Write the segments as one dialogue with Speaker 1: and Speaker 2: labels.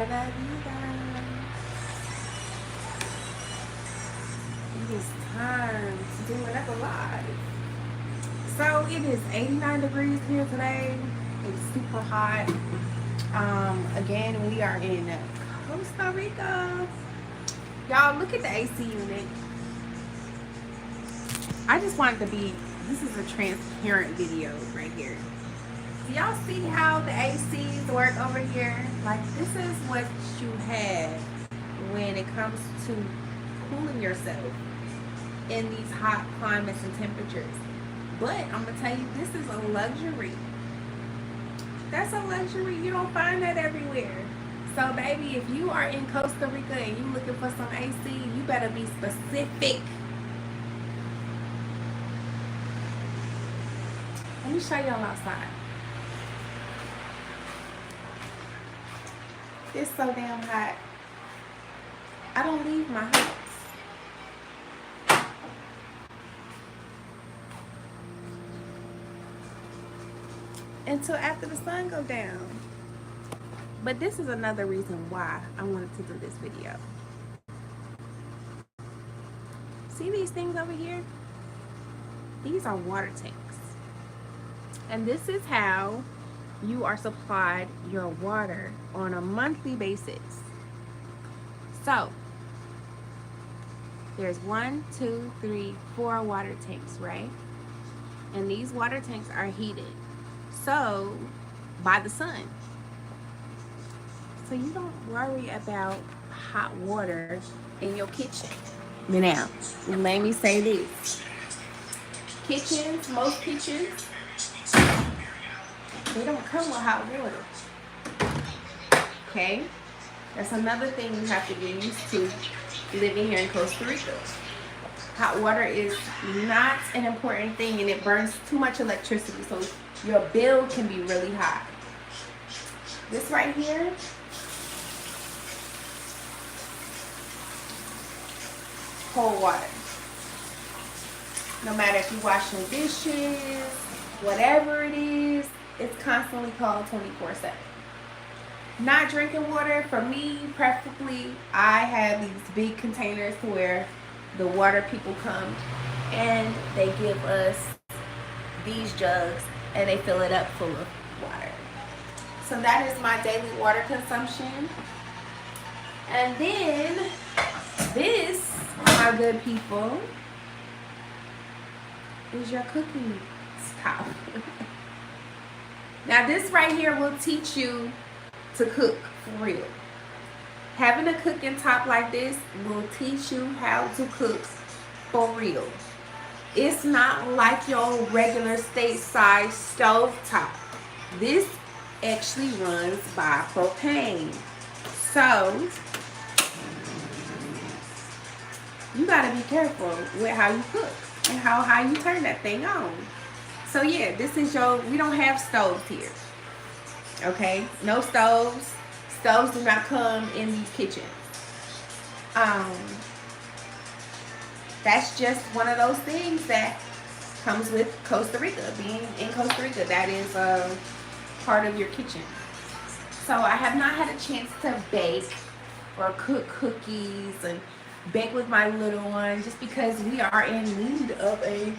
Speaker 1: It is time to do another live. So it is 89 degrees here today. It's super hot. Again, we are in Costa Rica. Y'all, look at the AC unit. I just wanted to be, this is a transparent video right here. Do y'all see how the ACs work over here? Like, this is what you have when it comes to cooling yourself in these hot climates and temperatures. But I'm gonna tell you, this is a luxury. That's a luxury. You don't find that everywhere. So baby, if you are in Costa Rica and you looking for some AC, you better be specific. Let me show y'all outside. It's so damn hot. I don't leave my house until after the sun go down. But this is another reason why I wanted to do this video. See these things over here? These are water tanks. And this is how you are supplied your water on a monthly basis. So there's 1, 2, 3, 4 water tanks, right? And these water tanks are heated so by the sun. So you don't worry about hot water in your kitchen. Now, let me say this. Kitchens, most kitchens, they don't come with hot water. Okay? That's another thing you have to get used to living here in Costa Rica. Hot water is not an important thing and it burns too much electricity, so your bill can be really high. This right here, cold water. No matter if you're washing dishes, whatever it is, it's constantly cold 24/7. Not drinking water, for me, preferably, I have these big containers to where the water people come and they give us these jugs and they fill it up full of water. So that is my daily water consumption. And then this, my good people, is your cooking top. Now this right here will teach you to cook for real. Having a cooking top like this will teach you how to cook for real. It's not like your regular stateside stove top. This actually runs by propane. So you gotta be careful with how you cook and how high you turn that thing on. So yeah, this is we don't have stoves here. Okay, no stoves. Stoves do not come in these kitchens. That's just one of those things that comes with Costa Rica. Being in Costa Rica, that is part of your kitchen. So I have not had a chance to bake or cook cookies and bake with my little one just because we are in need of a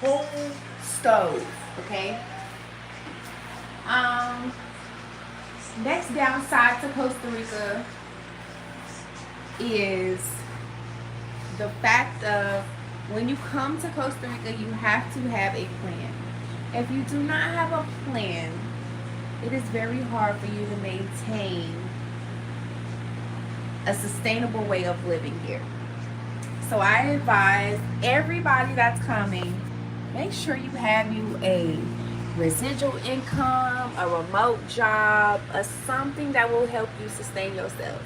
Speaker 1: whole stove. Okay. Next downside to Costa Rica is the fact of when you come to Costa Rica, you have to have a plan. If you do not have a plan, it is very hard for you to maintain a sustainable way of living here. So I advise everybody that's coming, make sure you have you a residual income, a remote job, something that will help you sustain yourself.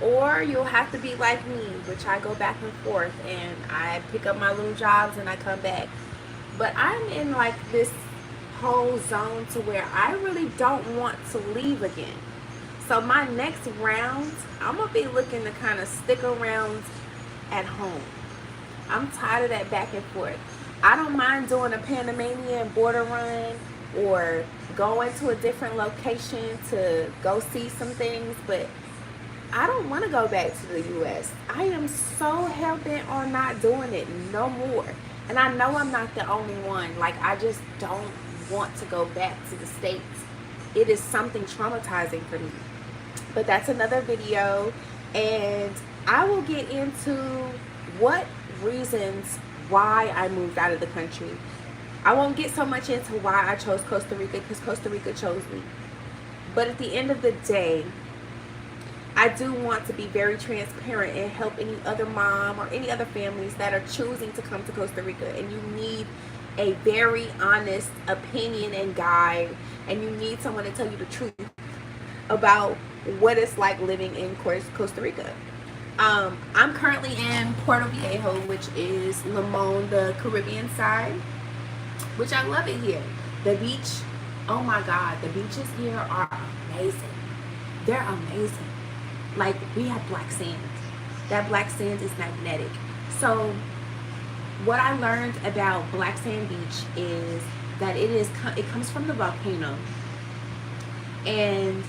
Speaker 1: Or you'll have to be like me, which I go back and forth and I pick up my little jobs and I come back. But I'm in like this whole zone to where I really don't want to leave again. So my next round, I'm gonna be looking to kind of stick around at home. I'm tired of that back and forth. I don't mind doing a Panamanian border run or going to a different location to go see some things, but I don't want to go back to the U.S. I am so hell-bent on not doing it no more. And I know I'm not the only one. Like, I just don't want to go back to the States. It is something traumatizing for me. But that's another video. And I will get into what reasons why I moved out of the country. I won't get so much into why I chose Costa Rica, because Costa Rica chose me. But at the end of the day, I do want to be very transparent and help any other mom or any other families that are choosing to come to Costa Rica, and you need a very honest opinion and guide, and you need someone to tell you the truth about what it's like living in Costa Rica. I'm currently in Puerto Viejo, which is Limon, the Caribbean side, which I love it here. The beach, oh my God, the beaches here are amazing. They're amazing. Like, we have black sand. That black sand is magnetic. So what I learned about Black Sand Beach is that it comes from the volcano, and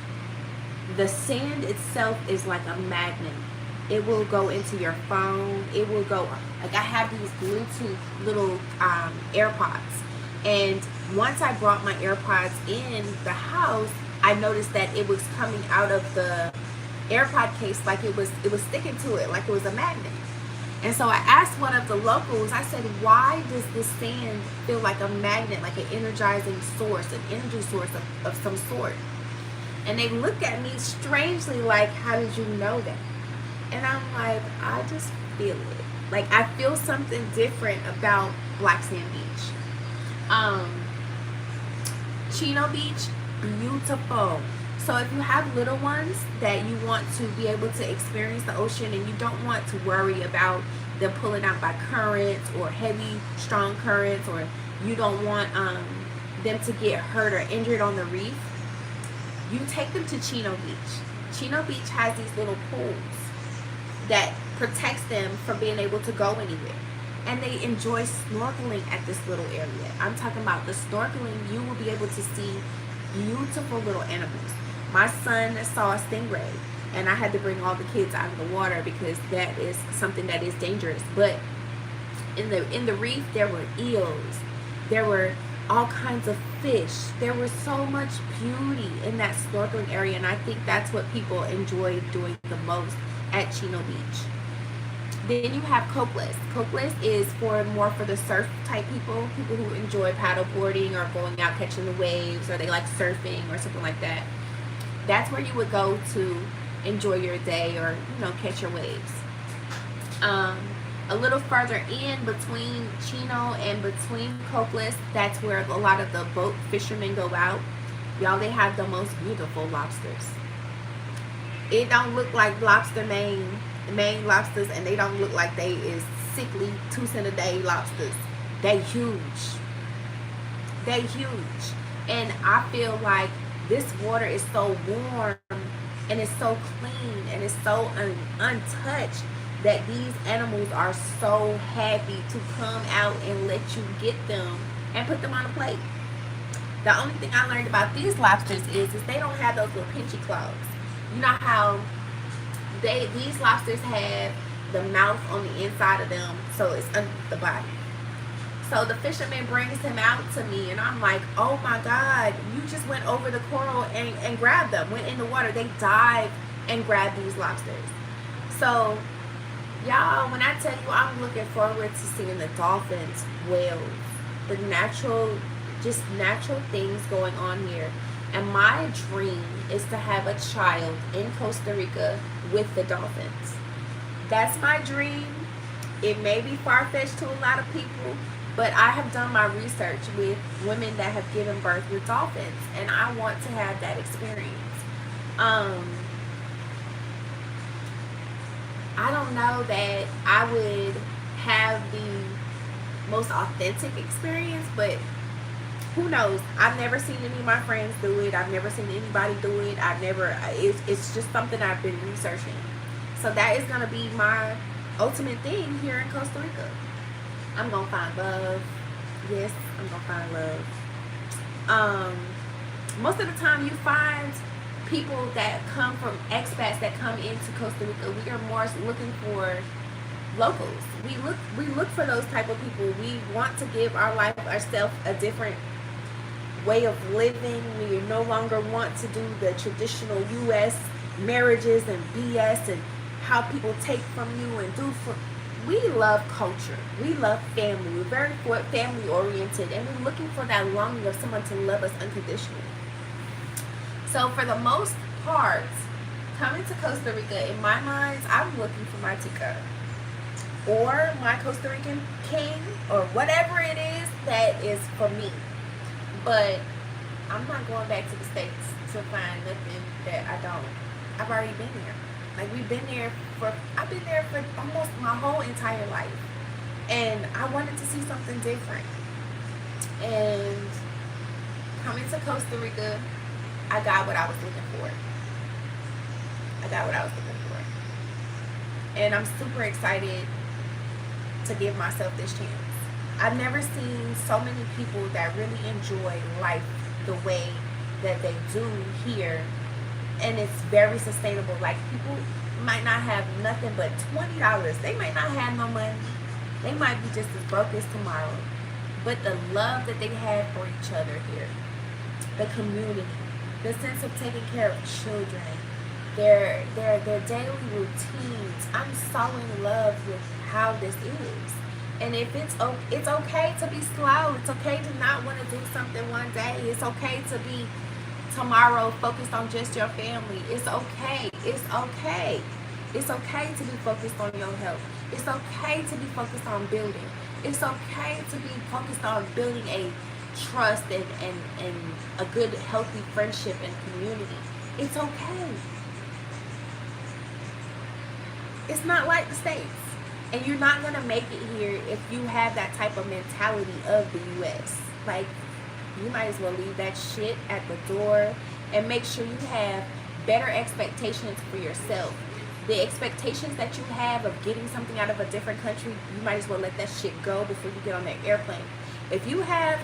Speaker 1: the sand itself is like a magnet. It will go into your phone. It will go, like, I have these Bluetooth little AirPods, and once I brought my AirPods in the house, I noticed that it was coming out of the AirPod case like it was sticking to it like it was a magnet. And so I asked one of the locals, I said, why does this sand feel like a magnet, like an energizing source, an energy source of some sort? And they looked at me strangely like, how did you know that? And I'm like, I just feel it. Like, I feel something different about Black Sand Beach. Chino Beach, beautiful. So if you have little ones that you want to be able to experience the ocean, and you don't want to worry about them pulling out by currents or heavy, strong currents, or you don't want them to get hurt or injured on the reef, you take them to Chino Beach. Chino Beach has these little pools that protects them from being able to go anywhere. And they enjoy snorkeling at this little area. I'm talking about the snorkeling, you will be able to see beautiful little animals. My son saw a stingray, and I had to bring all the kids out of the water because that is something that is dangerous. But in the reef, there were eels, there were all kinds of fish. There was so much beauty in that snorkeling area, and I think that's what people enjoy doing the most at Chino Beach. Then you have Copeless. Copeless is more for the surf type people who enjoy paddle boarding or going out catching the waves, or they like surfing or something like that. That's where you would go to enjoy your day, or, you know, catch your waves. A little further in between Chino and between Copeless, that's where a lot of the boat fishermen go out. Y'all, they have the most beautiful lobsters. It don't look like Maine lobsters, and they don't look like they is sickly 2 cent a day lobsters. They huge. They huge. And I feel like this water is so warm, and it's so clean, and it's so untouched, that these animals are so happy to come out and let you get them and put them on a plate. The only thing I learned about these lobsters is they don't have those little pinchy claws. You know how these lobsters have the mouth on the inside of them, so it's under the body. So the fisherman brings him out to me, and I'm like, oh my God, you just went over the coral and grabbed them, went in the water. They dived and grabbed these lobsters. So y'all, when I tell you, I'm looking forward to seeing the dolphins, whales, the natural things going on here. And my dream is to have a child in Costa Rica with the dolphins. That's my dream. It may be far-fetched to a lot of people, but I have done my research with women that have given birth with dolphins, and I want to have that experience. I don't know that I would have the most authentic experience, but who knows? I've never seen any of my friends do it. I've never seen anybody do it. It's just something I've been researching. So that is going to be my ultimate thing here in Costa Rica. I'm going to find love. Yes, I'm going to find love. Most of the time you find people that come from expats that come into Costa Rica, we are more looking for locals. We look for those type of people. We want to give our life ourselves a different way of living. We no longer want to do the traditional US marriages and BS and how people take from you and do for. We love culture. We love family. We're very family oriented, and we're looking for that longing of someone to love us unconditionally. So for the most part, coming to Costa Rica, in my mind, I'm looking for my tika or my Costa Rican king or whatever it is that is for me. But I'm not going back to the States to find nothing that I don't. I've already been there. Like I've been there for almost my whole entire life. And I wanted to see something different. And coming to Costa Rica, I got what I was looking for. And I'm super excited to give myself this chance. I've never seen so many people that really enjoy life the way that they do here, and it's very sustainable. Like people might not have nothing but $20. They might not have no money. They might be just as broke as tomorrow. But the love that they have for each other here, the community, the sense of taking care of children, their daily routines. I'm so in love with how this is. And if it's okay to be slow. It's okay to not want to do something one day. It's okay to be tomorrow focused on just your family. It's okay. It's okay. It's okay to be focused on your health. It's okay to be focused on building. It's okay to be focused on building a trust and a good, healthy friendship and community. It's okay. It's not like the States. And you're not going to make it here if you have that type of mentality of the U.S. Like, you might as well leave that shit at the door and make sure you have better expectations for yourself. The expectations that you have of getting something out of a different country, you might as well let that shit go before you get on that airplane. If you have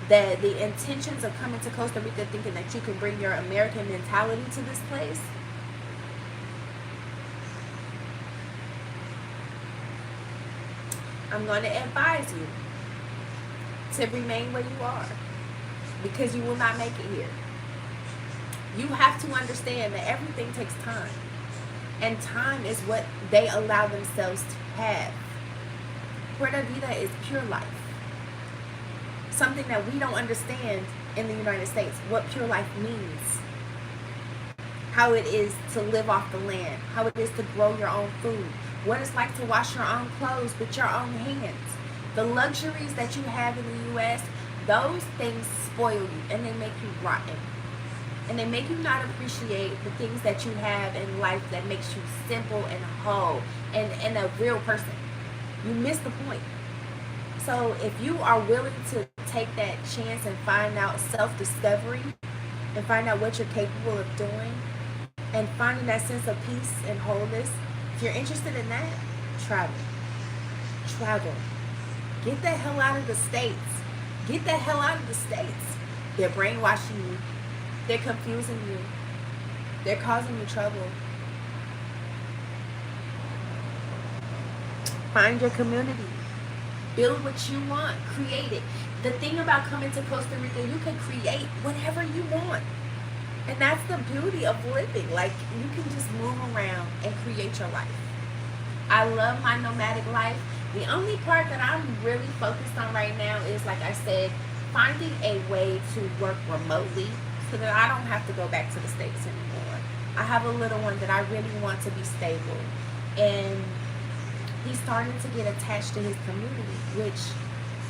Speaker 1: the intentions of coming to Costa Rica thinking that you can bring your American mentality to this place, I'm going to advise you to remain where you are, because you will not make it here. You have to understand that everything takes time, and time is what they allow themselves to have. Puerto Vida is pure life. Something that we don't understand in the United States, what pure life means. How it is to live off the land, how it is to grow your own food, what it's like to wash your own clothes with your own hands. The luxuries that you have in the U.S., those things spoil you and they make you rotten. And they make you not appreciate the things that you have in life that makes you simple and whole and a real person. You miss the point. So if you are willing to take that chance and find out self-discovery and find out what you're capable of doing and finding that sense of peace and wholeness, if you're interested in that, travel. Get the hell out of the States. Get the hell out of the States. They're brainwashing you. They're confusing you. They're causing you trouble. Find your community. Build what you want. Create it. The thing about coming to Costa Rica, you can create whatever you want. And that's the beauty of living. Like, you can just move around and create your life. I love my nomadic life. The only part that I'm really focused on right now is, like I said, finding a way to work remotely so that I don't have to go back to the States anymore. I have a little one that I really want to be stable. And he's starting to get attached to his community, which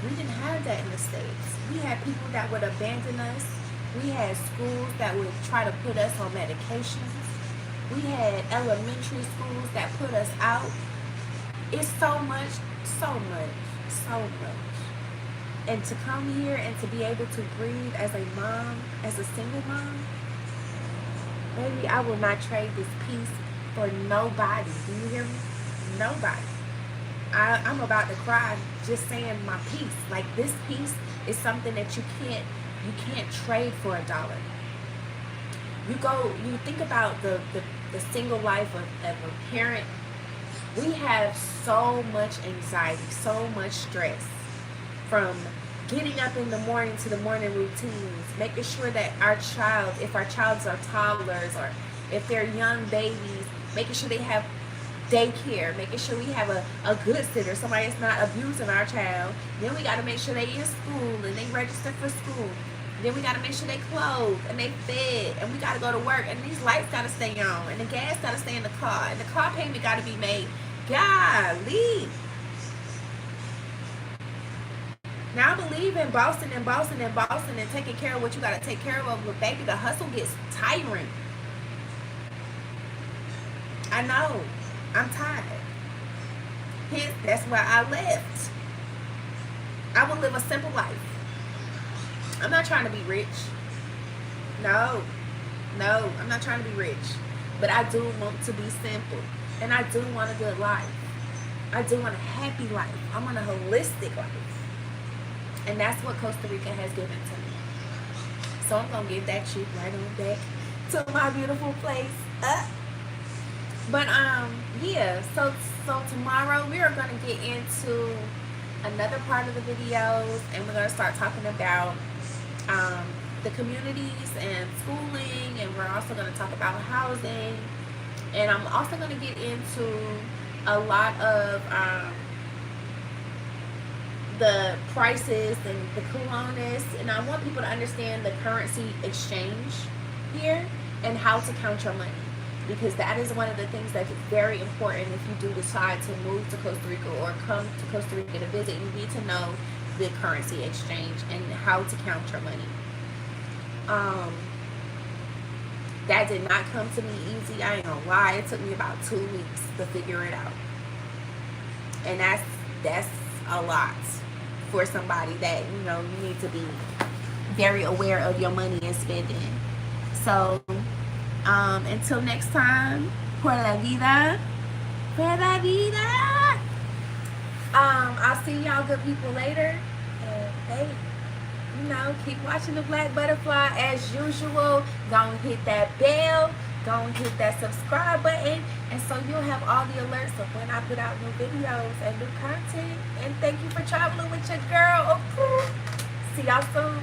Speaker 1: we didn't have that in the States. We had people that would abandon us. We had schools that would try to put us on medications. We had elementary schools that put us out. It's so much. And to come here and to be able to breathe as a mom, as a single mom, baby, I will not trade this peace for nobody. Do you hear me? Nobody. I'm about to cry just saying my peace. Like, this peace is something that you can't trade for $1. You think about the single life of a parent. We have so much anxiety, so much stress from getting up in the morning to the morning routines, making sure that our child, if our childs are toddlers or if they're young babies, making sure they have daycare, making sure we have a good sitter, somebody that's not abusing our child. Then we got to make sure they in school and they register for school. Then we got to make sure they clothed and they fed, and we got to go to work, and these lights got to stay on, and the gas got to stay in the car, and the car payment got to be made. Golly. Now I believe in bossing and bossing and bossing and taking care of what you got to take care of, but baby, the hustle gets tiring. I know. I'm tired. That's why I left. I will live a simple life. I'm not trying to be rich. No, I'm not trying to be rich. But I do want to be simple. And I do want a good life. I do want a happy life. I want a holistic life. And that's what Costa Rica has given to me. So I'm going to give that cheek right on back to my beautiful place. But yeah, so tomorrow we are going to get into another part of the videos, and we're going to start talking about the communities and schooling, and we're also going to talk about housing, and I'm also going to get into a lot of the prices and the colones, and I want people to understand the currency exchange here and how to count your money, because that is one of the things that is very important if you do decide to move to Costa Rica or come to Costa Rica to visit. You need to know the currency exchange and how to count your money. That did not come to me easy. I ain't gonna lie. It took me about 2 weeks to figure it out, and that's a lot for somebody that, you know, you need to be very aware of your money and spending. So until next time, por la vida, I'll see y'all good people later. And hey, you know, keep watching the Black Butterfly as usual. Go hit that bell, go hit that subscribe button, and so you'll have all the alerts of when I put out new videos and new content. And thank you for traveling with your girl. See y'all soon.